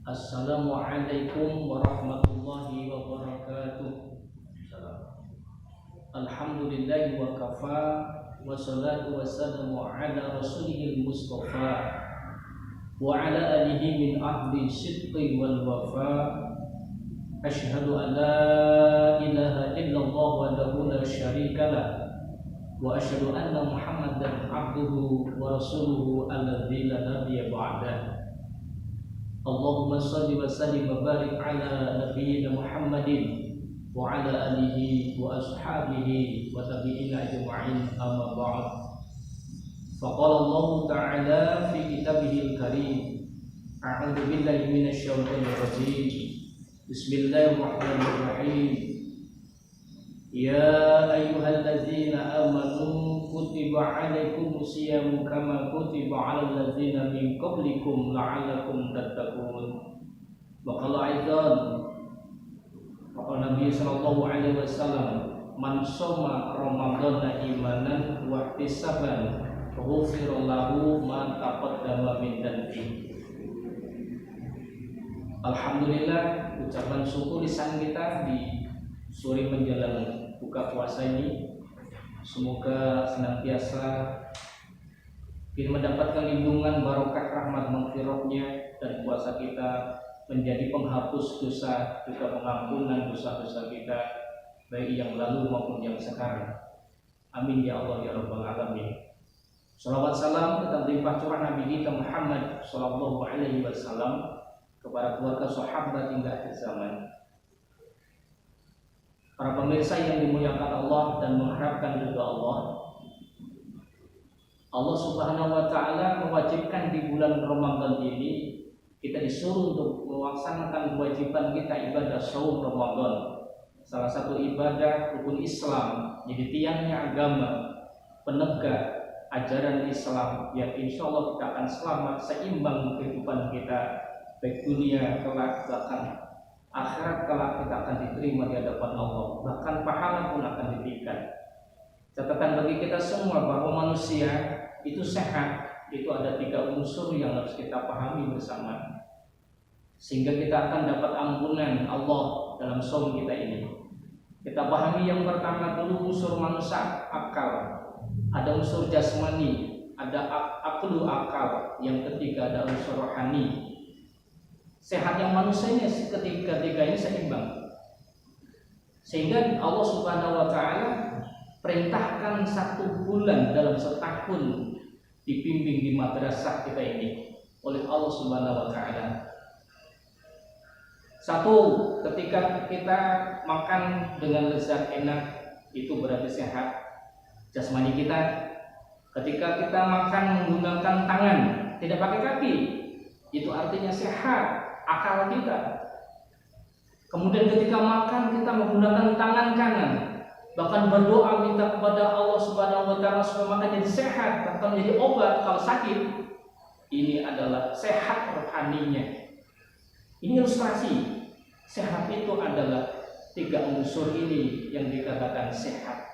Assalamualaikum warahmatullahi wabarakatuh. Alhamdulillahi wa kafa, wassalatu wassalamu ala rasulihil mustafa wa ala alihi min ahli sidqi wal wafa. Asyhadu an la ilaha illallah wahdahu la syarika lah, wa asyhadu anna Muhammadan abduhu wa rasuluhu alladzi la nabiyya ba'dah. Allahumma salli wa sallim wa barik ala nabiyyina Muhammadin wa ala alihi wa ashabihi wa tabi'ina ajma'in, amma ba'd. Faqala Allah ta'ala fi kitabihil karim, a'udzu billahi minasy syaithanir rajim. Bismillahirrahmanirrahim. Ya ayyuhalladzina amanu kutiba alaikumus syiyamu kama kutiba alal ladzina min qablikum la'allakum tattaqun. Wa qala aidan, Nabi sallallahu alaihi wasallam, man shoma ramadhana imanan wa ihtisaban ghufira lahu ma taqaddama min dhanbi. Alhamdulillah, ucapan syukur lisan kita di sore menjelang buka puasa ini semoga senantiasa kita mendapatkan lindungan, barokah, rahmat, maghfirahnya, dan puasa kita menjadi penghapus dosa, juga pengampunan dosa-dosa kita baik yang lalu maupun yang sekarang. Amin ya Allah ya Rabbal Alamin. Salawat salam tetap limpah curah Nabi kita Muhammad sallallahu alaihi wasallam kepada keluarga sahabat hingga akhir zaman. Para pemirsa yang dimuliakan Allah dan mengharapkan ridha Allah, Allah Subhanahu wa taala mewajibkan di bulan Ramadan ini kita disuruh untuk melaksanakan kewajiban kita ibadah saum Ramadan. Salah satu ibadah rukun Islam, jadi tiangnya agama, penegak ajaran Islam yang insya Allah kita akan selamat seimbang kehidupan kita baik dunia kelak bahkan akhirat kelak kita akan diterima di hadapan Allah, bahkan pahala pun akan diberikan. Catatan bagi kita semua bahwa manusia itu sehat, itu ada 3 unsur yang harus kita pahami bersama, sehingga kita akan dapat ampunan Allah dalam saum kita ini. Kita pahami yang pertama dulu unsur manusia akal, ada unsur jasmani, ada aklu akal, yang ketiga ada unsur rohani. Sehat yang manusia ini ketiga-tiganya seimbang, sehingga Allah Subhanahu wa taala perintahkan 1 bulan dalam setahun dibimbing di madrasah kita ini oleh Allah Subhanahu wa taala. 1, ketika kita makan dengan lezat enak, itu berarti sehat jasmani kita. Ketika kita makan menggunakan tangan, tidak pakai kaki, itu artinya sehat akal kita. Kemudian ketika makan kita menggunakan tangan kanan, bahkan berdoa minta kepada Allah Subhanahu wa taala supaya makan jadi sehat, bahkan menjadi obat kalau sakit. Ini adalah sehat rohaninya. Ini ilustrasi sehat itu adalah 3 unsur ini yang dikatakan sehat.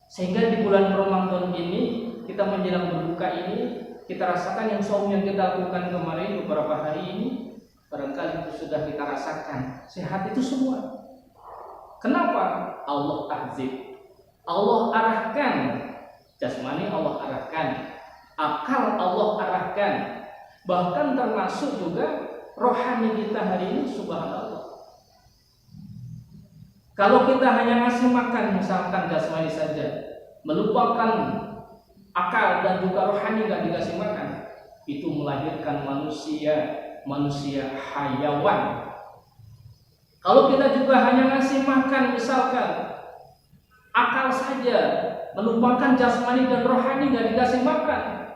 Sehingga di bulan Ramadan ini kita menjelang berbuka ini, kita rasakan yang saum yang kita lakukan kemarin beberapa hari ini, barangkali itu sudah kita rasakan sehat itu semua. Kenapa? Allah tahzib, Allah arahkan jasmani, Allah arahkan akal, Allah arahkan, bahkan termasuk juga rohani kita hari ini. Subhanallah, kalau kita hanya ngasih makan misalkan jasmani saja, melupakan akal dan juga rohani gak dikasih makan, itu melahirkan manusia hayawan. Kalau kita juga hanya ngasih makan misalkan akal saja, melupakan jasmani dan rohani gak dikasih makan,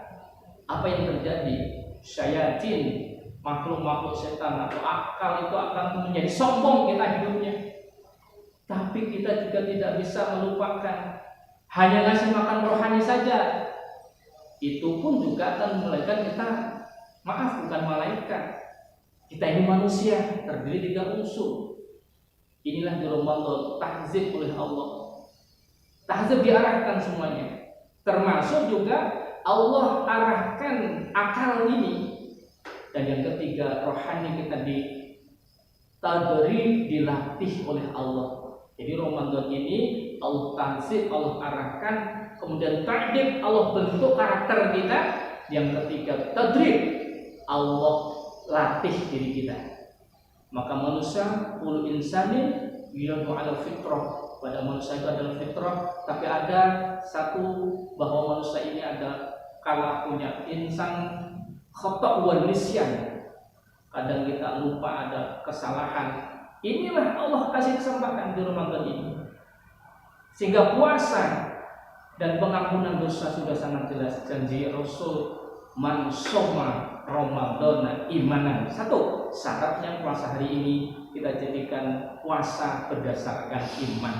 apa yang terjadi? Syayatin, makhluk-makhluk setan atau akal itu akan menjadi sombong kita hidupnya. Tapi kita juga tidak bisa melupakan hanya ngasih makan rohani saja, itu pun juga akan melahirkan kita, maaf bukan malaikat, kita ini manusia terdiri 3 unsur. Inilah di Ramadan tahzib oleh Allah. Tahzib diarahkan semuanya, termasuk juga Allah arahkan akal ini Dan yang ketiga, rohani kita ditadrib, dilatih oleh Allah. Jadi Ramadan ini Allah tansib, Allah arahkan, kemudian ta'dib, Allah bentuk karakter kita. Yang ketiga, tadrib, Allah latih diri kita. Maka manusia ul insanin yuladu ala fitrah, pada manusia itu adalah fitrah, tapi ada satu bahwa manusia ini ada kala punya insan khata' wa nisyan. Kadang kita lupa, ada kesalahan. Inilah Allah kasih kesempatan di Ramadan ini. Sehingga puasa dan pengampunan dosa sudah sangat jelas. Janji Rasul, man shoma Ramadan imanan. Satu, syaratnya puasa hari ini kita jadikan puasa berdasarkan iman.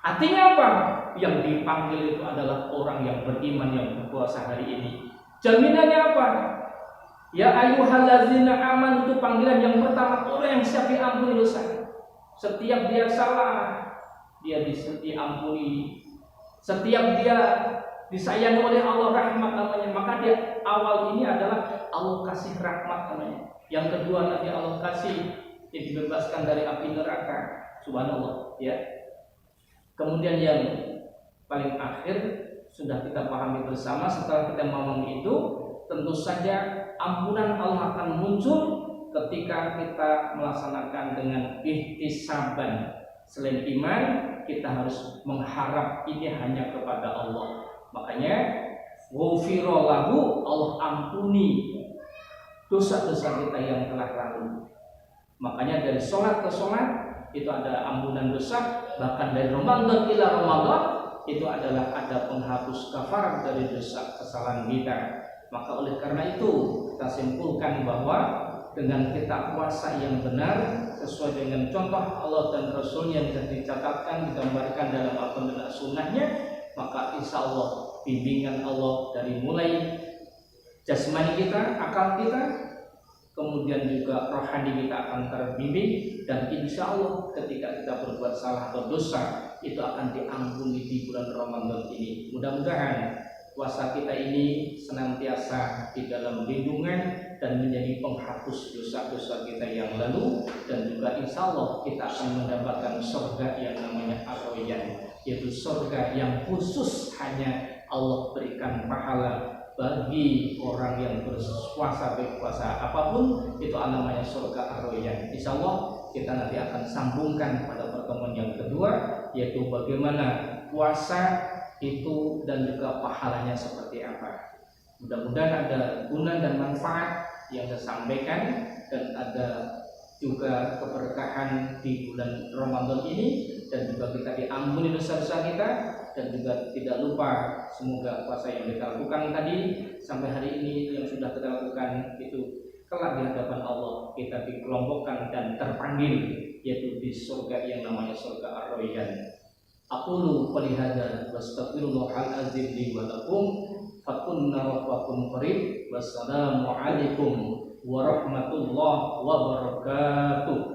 Artinya apa? Yang dipanggil itu adalah orang yang beriman yang berpuasa hari ini. Jaminannya apa? Ya ayyuhallazina amanu, itu panggilan yang pertama, orang yang siap diampuni dosa. Setiap dia salah, dia diampuni. Setiap dia disayangi oleh Allah, rahmat namanya. Maka dia awal ini adalah Allah kasih rahmat namanya. Yang kedua nanti Allah kasih dia dibebaskan dari api neraka. Subhanallah, ya. Kemudian yang paling akhir sudah kita pahami bersama, setelah kita memahami itu, tentu saja ampunan Allah akan muncul ketika kita melaksanakan dengan ihtisaban. Selain iman, kita harus mengharap ini hanya kepada Allah. Makanya ghufira lahu, Allah ampuni dosa-dosa kita yang telah lalu. Makanya dari sholat ke sholat itu ada ampunan dosa. Bahkan dari Ramadan ila Ramadan itu adalah ada penghapus kafarat dari dosa kesalahan kita. Maka oleh karena itu kita simpulkan bahwa dengan kita puasa yang benar sesuai dengan contoh Allah dan Rasul yang sudah dicatatkan, digambarkan dalam Al-Quran dan Sunnahnya, maka insya Allah bimbingan Allah dari mulai jasmani kita, akal kita, kemudian juga rohani kita akan terbimbing, dan insya Allah ketika kita berbuat salah atau dosa itu akan diampuni di bulan Ramadan ini. Mudah-mudahan puasa kita ini senantiasa di dalam lindungan dan menjadi penghapus dosa-dosa kita yang lalu, dan juga insya Allah kita akan mendapatkan surga yang namanya Ar-Rayyan, yaitu surga yang khusus hanya Allah berikan pahala bagi orang yang berpuasa, berpuasa apapun itu namanya surga Ar-Rayyan. Insya Allah kita nanti akan sambungkan pada pertemuan yang kedua, yaitu bagaimana puasa itu dan juga pahalanya seperti apa. Mudah-mudahan ada guna dan manfaat yang saya sampaikan, dan ada juga keberkahan di bulan Ramadan ini, dan juga kita diampuni dosa-dosa kita, dan juga tidak lupa semoga puasa yang kita lakukan tadi sampai hari ini yang sudah kita lakukan itu kelak di hadapan Allah kita dikelompokkan dan terpanggil, yaitu di surga yang namanya surga Ar-Rayyan. Aqulu qouli hadza wastaghfirullahal azim li wa lakum fakunna rabbakum qarib. Wassalamu alaikum warahmatullahi wabarakatuh.